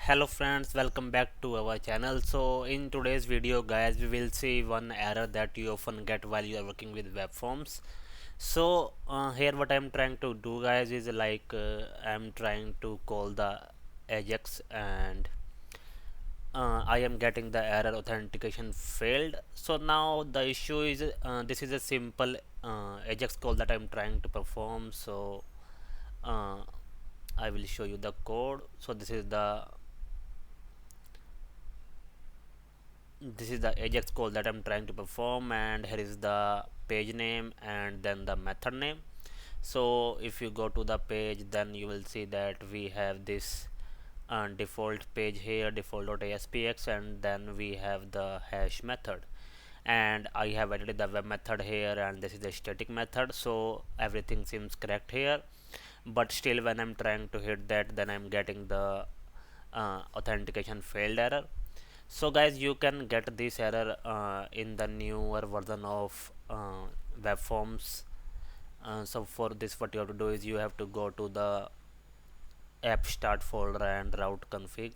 Hello friends, welcome back to our channel. So in today's video guys, we will see one error that you often get while you are working with web forms. So here what I'm trying to do guys is I'm trying to call the ajax, and I am getting the error authentication failed. So now the issue is this is a simple ajax call that I'm trying to perform. So uh, I will show you the code. So this is the ajax call that I'm trying to perform, and here is the page name and then the method name. So if you go to the page, then you will see that we have this default page here, default.aspx, and then we have the hash method, and I have added the web method here, and this is the static method. So everything seems correct here, but still when I'm trying to hit that, then I'm getting the authentication failed error. So guys, you can get this error in the newer version of web forms. So for this, what you have to do is you have to go to the app start folder and route config,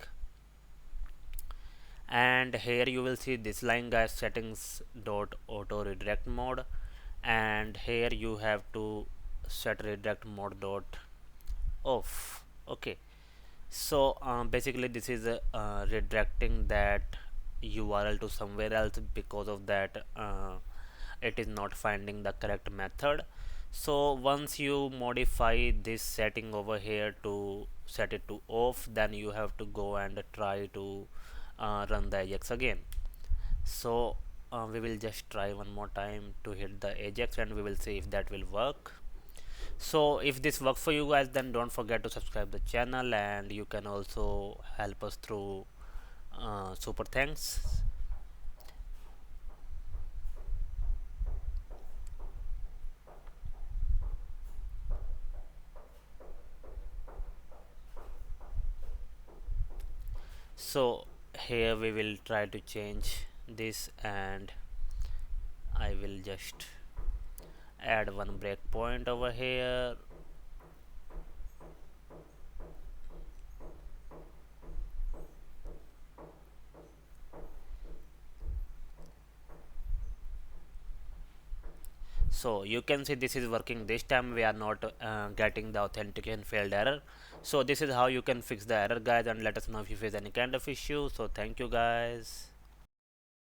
and here you will see this line guys, settings dot auto redirect mode, and here you have to set redirect mode dot off. Okay, so basically this is redirecting that URL to somewhere else. Because of that, it is not finding the correct method. So once you modify this setting over here to set it to off, then you have to go and try to run the ajax again. So we will just try one more time to hit the ajax, and we will see if that will work. So if this works for you guys, then don't forget to subscribe the channel, and you can also help us through super thanks. So here we will try to change this, and I will just add one breakpoint over here. So you can see this is working. This time we are not getting the authentication failed error. So this is how you can fix the error guys, and let us know if you face any kind of issue. So thank you guys.